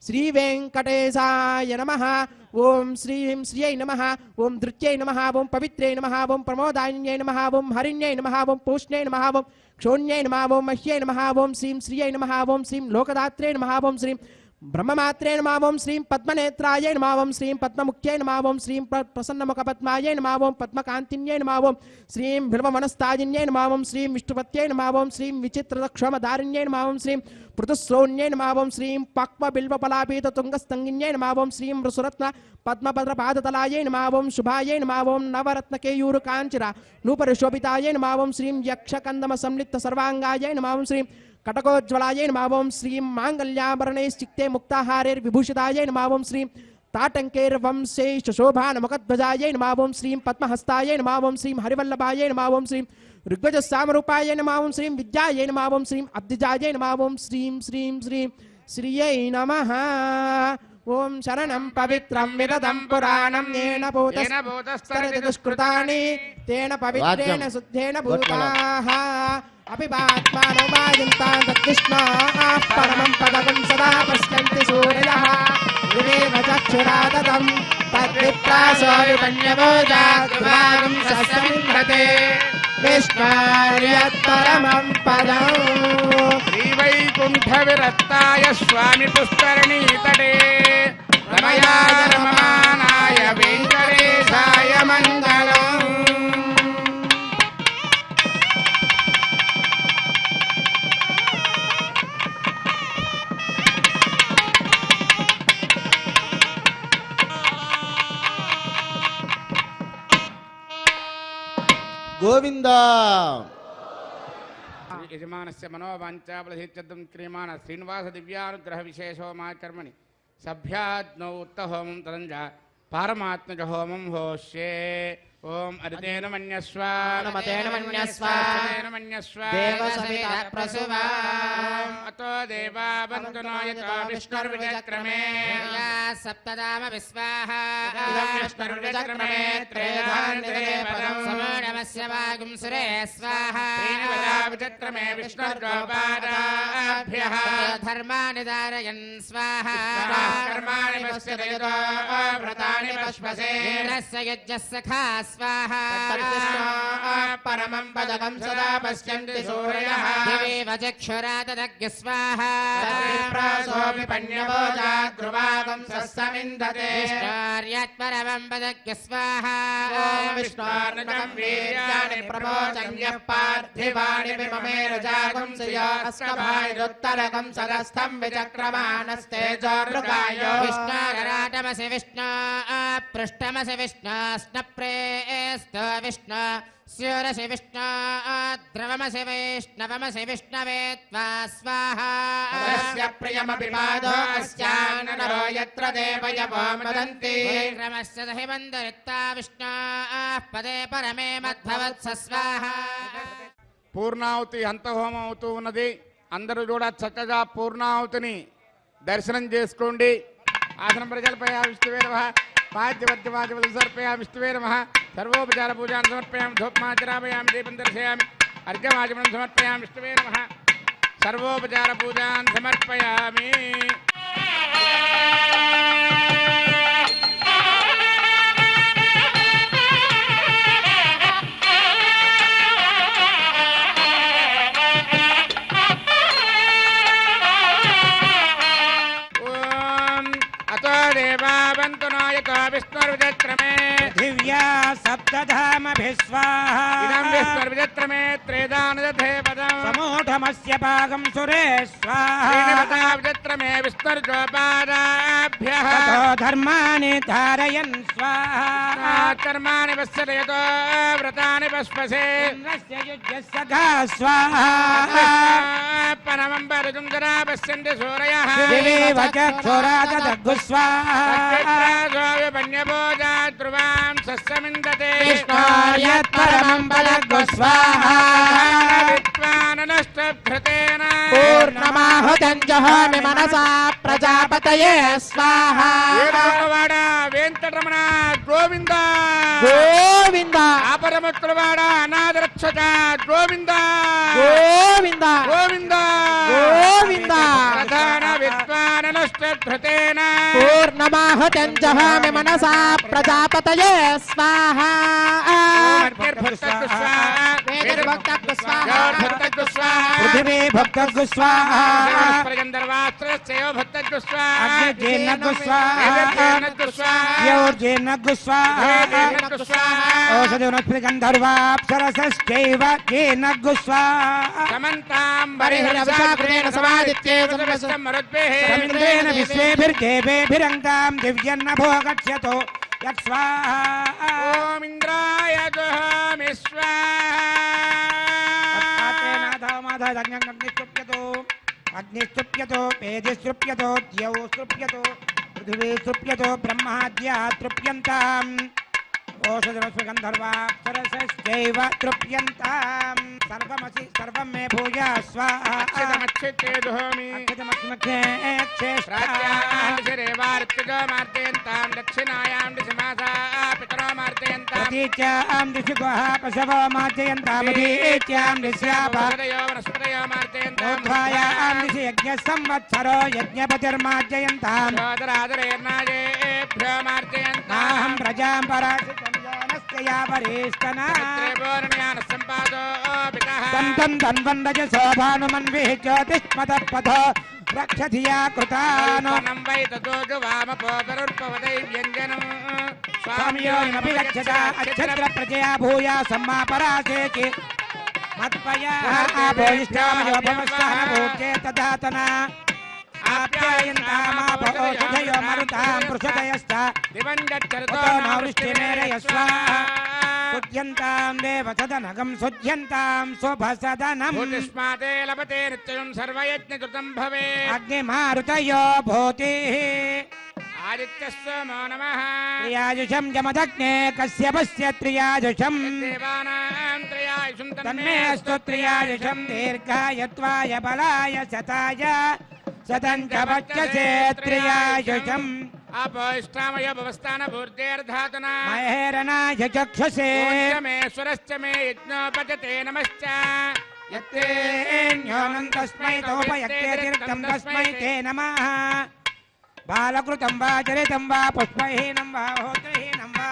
Speaker 3: श्री वेंकटेशाय नमः ओम श्रीं श्रियै नमः ओम धृत्यै नमः ओम पवित्रै नमः ओम प्रमोदान्यै नमः ओम हरिण्यै नमः ओम पूष्ण्यै नमः ओम क्षोण्यै नमः ओम मह्यै नमः ओम श्रीं श्रियै नमः ओम श्रीं लोकदात्रे नमः ओम श्रीं ब्रह्ममात्रे नमः ओम श्रीं पद्मनेत्राय नमः ओम श्रीं पद्ममुख्यै नमः ओम श्रीं प्रसन्नमुखपद्मायै नमः ओम पद्मकान्तिन्यै नमः ओम श्रीं बिल्ववनस्ताजिन्यै नमः ओम श्रीं विष्णुपत्यै नमः ओम श्रीं विचित्रदक्षमदारिण्यै नमः ओम श्रीं पृथुश्रोण्यै नमः ओम श्रीं पक्वबिल्वपलापीततुङ्गस्तङ्गिन्यै नमः ओम श्रीं वृषरत्न पद्मभद्रपादतलायै नमः ओम शुभायै नमः ओम नवरत्नकेयूरकाञ्चिरा नूपरशोभितायै नमः ओम श्रीं यक्षकन्दमसंलिप्त सर्वाङ्गायै नमः ओम श्रीं कटकोज्ज्वलायै नमः ओम श्रीं माङ्गल्याभरणैश्चित्ते मुक्ताहारैर्विभूषितायै नमः ओम श्रीं ताटङ्कैर्वंशैश्च शोभानमुखध्वजायै नमः ओम श्रीं पद्महस्तायै नमः ओम श्रीं हरिवल्लभायै नमः ओम श्रीं ऋग्वजसामरूपायै नमः ओम श्रीं विद्यायै नमः ओम श्रीं अब्धिजायै नमः ओम श्रीं श्रीं श्रीं श्रियै नमः ओम शरणं पवित्रं विरदं पुराणं येन भूतस्तरति दुष्कृतानि तेन पवित्रेण शुद्धेन भूताः अपिबात्मानो वाजन्तां तत्कृष्णाः परमं पदकं सदा पश्यन्ति सूर्यः दिवेव चक्षुरादतम् तद्विप्रासो विपण्यवोजाग्रवागं सस्यमिन्धते विष्णार्यत्परमं पदम्
Speaker 5: श्रीवैकुण्ठविरक्ताय स्वामि पुष्करणीतटे रमयाय रममानाय वेङ्कटेशाय मङ्गलम्
Speaker 6: గోవింద
Speaker 5: యజమానస్య మనోవాంఛాఫలసిద్ధ్యర్థం క్రియమాణ శ్రీనివాస దివ్యానుగ్రహ విశేషోమాకర్మణి సభ్యాజ్ఞౌ ఉత్తహోమం తదంజ పారమాత్మజ హోమం హోష్యే ఓం అరితేన మన్యస్వ
Speaker 3: నమతేన మన్యస్వ
Speaker 5: మన్యస్వ
Speaker 3: దేవసవితా ప్రసువా
Speaker 5: అతో దేవా బంధునాయతో విష్ణుర్విచక్రమే
Speaker 2: సప్తదామ విశ్వాహ
Speaker 3: ఇదం విష్ణుర్విచక్రమే త్రేధాన్యతే పదం
Speaker 2: సమూఢమస్య వాగుం సురే స్వాహ
Speaker 5: విచక్రమే విష్ణుర్గోపాదాభ్యః
Speaker 2: ధర్మాని ధారయన్ స్వాహ
Speaker 5: కర్మాణి పశ్యతయతో వ్రతాని పశ్వసే
Speaker 2: ఇంద్రస్య యజ్ఞస్య ఖా స్వాహ
Speaker 3: పరమం పదకం సదా పశ్యంతి సూర్యః
Speaker 2: దివేవ చక్షురాదదగ్య స్వాహ
Speaker 3: తద్విప్రాసో విపణ్యవోజాగ్రవాగం సస్యమిన్ధతే
Speaker 2: విష్ణోర్యత్పరమం పదగ్య స్వాహ
Speaker 3: ఓం విష్ణోర్నకం వీర్యాణి ప్రమోచన్యః పార్థివాణి విమమేరజాగం శ్రియాస్కభాయిరుత్తరకం సదస్థం విచక్రమాణస్తేజోర్గాయో
Speaker 2: విష్ణోరరాటమసి విష్ణో పృష్టమసి విష్ణో స్నప్రేస్తో విష్ణో స్యూరసి విష్ణో ద్రవమసి వైష్ణవమసి విష్ణవే త్వా స్వాహా
Speaker 3: తస్య ప్రియమపి పాదో అస్యాననరో యత్ర దేవయవో మదంతి
Speaker 2: క్రమస్య దహిమందరిత్తా విష్ణో పదే పరమే మద్భవత్స స్వాహా
Speaker 5: పూర్ణాహుతి అంతహోమం అవుతూ ఉన్నది. అందరూ కూడా చక్కగా పూర్ణాహుతిని దర్శనం చేసుకోండి. ఆసనం ప్రజలపై విష్ణువే నమః పాద్యవద్యవాద్యవలు సమర్పయా విష్ణువే నమః సర్వోపచార పూజాన్ని సమర్పయామి ధూపమాచరామయామి దీపం దర్శయామి అర్ఘ్యమాచమనం సమర్పయామి విష్ణువే నమః సర్వోపచార పూజాన్ని సమర్పయామి. విష్ణుర్విచక్రమే
Speaker 1: దివ్యా సప్తధామభిస్వాహ
Speaker 5: ఇదం విష్ణుర్విచక్రమే త్రేదానదధే పదం
Speaker 1: సమూఢమస్య భాగం సురే స్వాహ
Speaker 5: విచక్రమే విష్ణుర్గోపాదాభ్యః
Speaker 1: తతో ధర్మాని ధారయన్ స్వాహ
Speaker 5: కర్మాణి పశ్యతయతో వ్రతాని పశ్వసే
Speaker 1: ఇంద్రస్య యుజ్యస్య ఘా స్వాహ
Speaker 5: పరమం పరిజుంజరా పశ్యంతి సూరయః
Speaker 1: దివేవ చక్షురాదదగ్గు స్వాహ
Speaker 5: పణ్యభోజా ధ్రువాం సస్యమిందతే
Speaker 1: విష్ణోర్యత్పరమం పదగ్గు స్వాహ
Speaker 5: విద్వాననష్టభృతేన
Speaker 3: పూర్ణమాహుతం జహామి మనసా ప్రజాపతయే స్వాహ
Speaker 5: ఏడుకొండలవాడ వెంకటరమణ గోవింద
Speaker 3: గోవింద
Speaker 5: ఆపరమత్తులవాడ అనాథరక్షక గోవింద
Speaker 3: గోవింద
Speaker 5: గోవింద
Speaker 3: గోవింద
Speaker 5: ప్రధాన విద్వాననష్టభృతేన
Speaker 3: పూర్ణమాహుతం జహామి మనసా ప్రజాపతయే స్వాహ వేదర్భక్తకు స్వాహ
Speaker 1: పృథివీ భక్తగ్గు స్వాహ
Speaker 5: భక్తగ్గు
Speaker 1: అగ్నిజేనగ్గు స్వాహ యోర్జేనగ్గు స్వాహ ఓషధి వనస్పతి గంధర్వాప్సరసశ్చైవ జేనగ్గు స్వాహ
Speaker 3: పరిహృదవశాకృతేన సమాదిత్యే
Speaker 1: రమింద్రేణ విశ్వేభిర్దేవేభిరంగాం దివ్యన్నభో గచ్చతో యత్స్వాహ
Speaker 5: ఓం ఇంద్రాయ జహామి
Speaker 1: అగ్నిస్తృప్యతో పేదిస్తృప్యతో ద్యౌ స్తృప్యతో పృథివీ స్తృప్యతో బ్రహ్మాద్యా తృప్యంతాం
Speaker 6: ओषधरस्वगन्धर्वाप्सरसश्चैव तृप्यन्ताम् सर्वमसि सर्वं मे भूया स्वाहा
Speaker 1: అక్షతమక్షితే దుహోమి ప్రాచ్యాం దక్షిణాయాం దిశమాసా పితరో మార్జయంతాం
Speaker 6: ప్రతీచ్యాం దిశి గుహ పశవో మార్జయంతామదీచ్యాం దిశ్యాపదయో
Speaker 1: వనస్పతయో మార్జయంతాం
Speaker 6: ఊర్ధ్వాయాం దిశి యజ్ఞ సంవత్సరో యజ్ఞపతిర్మార్జయంతాం
Speaker 1: సోదరాదరేర్నాయేభ్యో మార్జయంతాం
Speaker 6: నాహం ప్రజాం పరాశితం జానస్య యా వరిష్టనా
Speaker 1: త్రిభువనయాన సంపాదో పితః
Speaker 6: దంతం ధన్వందజ శోభానుమన్విః జ్యోతిష్మదపథో రక్షధియా కృతానో
Speaker 1: నం వై తతోజ వామపోపరుర్పవదై వ్యంజనం
Speaker 6: స్వామియోనపి గచ్చత అక్షత్ర ప్రజయా భూయా సమ్మా పరాసేకి మత్పయా ఆభోయిష్టామయో భవస్సహన భూతే తదాతన ఆప్యాయంతామాపౌషధయో మరుతాం పృషదయశ్చ
Speaker 1: దివంజచ్చరితో
Speaker 6: ఉతో నావృష్టిమేరయస్వ సుధ్యంతాం దేవసదనగం సుధ్యంతాం శుభసదనం
Speaker 1: భూతిష్మాతే లభతే నిత్యం సర్వయజ్ఞకృతం భవేత్
Speaker 6: అగ్నిమారుతయో భూతిః
Speaker 1: ఆదిత్యస్సోమో నమః
Speaker 6: త్రియాజుషం జమదగ్నే కశ్యపస్య త్రియాజుషం
Speaker 1: దేవానాం త్రయాయుషం
Speaker 6: తన్మేऽस्तु త్రియాజుషం దీర్ఘాయత్వాయ బలాయ శతాయ శతం చ వచ్చసే త్రియాజుషం
Speaker 1: అపోయిష్టామయ భవస్థాన భూర్దేర్ధాతునా
Speaker 6: మహేరణాయ చక్షుషే
Speaker 1: మేశ్వరశ్చ మే యజ్ఞోపజతే నమశ్చ
Speaker 6: యత్తేన్యోనం తస్మై తోపయత్తేతిరిక్తం తస్మై తే నమః బాలకృతం వా చరితం వా పుష్పహీనం వా హోత్రహీనం వా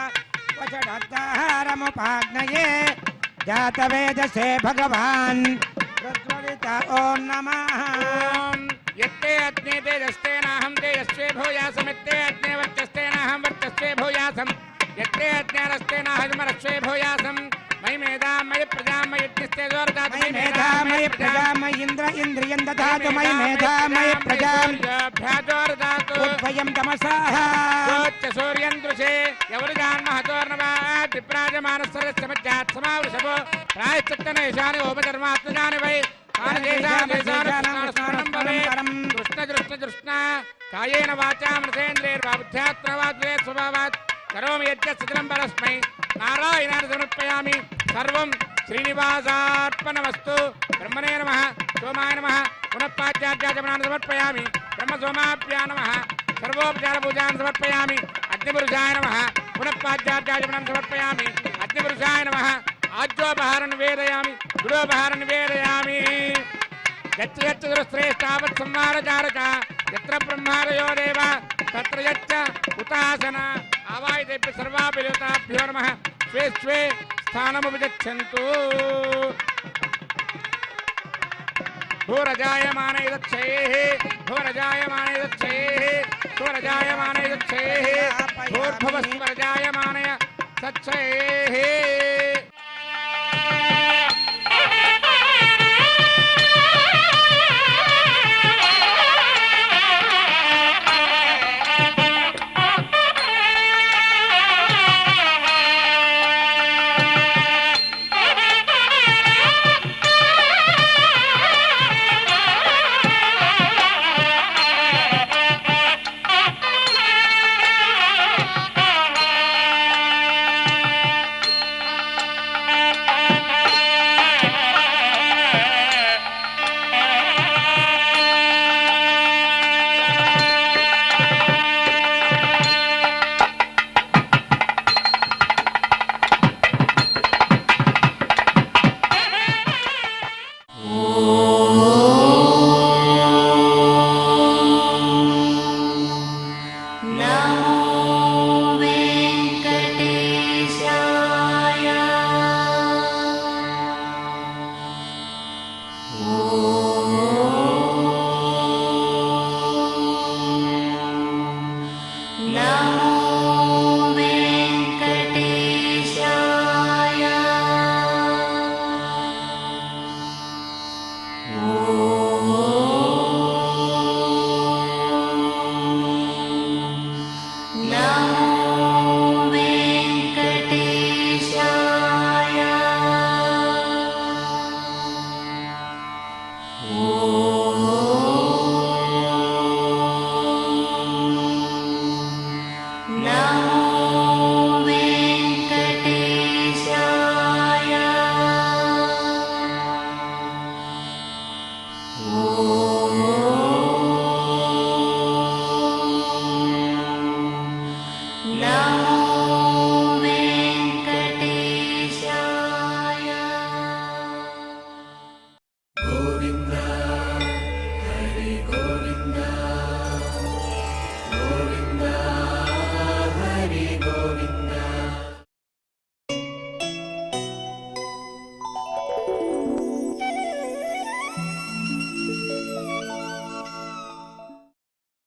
Speaker 6: వచడాహారముపాగ్నయే జాతవేదసే భగవాన్ ప్రజ్వలిత ఓం నమః
Speaker 1: యత్తే అగ్నే తేజస్తేనాహం తేజస్వే భూయాసమిత్తే అగ్నే వర్చస్తేనాహం వర్చస్వే భూయాసం యత్తే అగ్నేరస్తేనాహమరస్వే భూయాసం మయి మేధాం మయి ప్రజాం మయి యజ్ఞస్తే దోర్దాతు
Speaker 6: మయి మేధామయి ప్రజామయి ఇంద్ర ఇంద్రియం దదాతు మయి మేధామయి ప్రజాం
Speaker 1: భ్యాజోర్దాతు
Speaker 6: ఉద్వయం తమసాః
Speaker 1: సూర్యం దృశే ఎవరు జాన్మహతోర్ణవా విప్రాజమానస్సరస్య మధ్యాత్ సమావృషభో ప్రాయశ్చిత్తనేశాని ఓపధర్మాత్మజాని వై కృష్ణ దృష్ణ దృష్ణ కాయేన వాచా మృతేంద్రియర్వాబుద్ధ్యాత్మవాద్వే స్వభావాత్ కరోమి యజ్ఞ సకలం పరస్మై నారాయణాన్ని సమర్పయామి సర్వం శ్రీనివాసార్పణమస్తు బ్రహ్మణే నమః సోమాయ నమః పునఃపాచ్యార్యాచమనాన్ని సమర్పయామి బ్రహ్మ సోమాభ్యా నమః సర్వోపచార పూజాన్ని సమర్పయామి అగ్నిపురుషాయ నమః పునఃపాచ్యార్యాచమనాన్ని సమర్పయామి అగ్నిపురుషాయ నమః ఆజ్యోపహారం నివేదయామి గుడోపహారం నివేదయామి యచ్చ యచ్చ దురశ్రేష్టావత్ సంహారచారక యత్ర బ్రహ్మాదయో దేవ తత్ర యచ్చ ఉతాసన ఆవాయుధేభ్య సర్వాభిదేవతాభ్యో నమః స్వే స్వే స్థానముపగచ్చन्तు భూరజాయమానైదక్షయేః భూరజాయమానైదక్షయేః భూరజాయమానైదక్షయేః భూర్భువస్వరజాయమానయ సచ్చయేః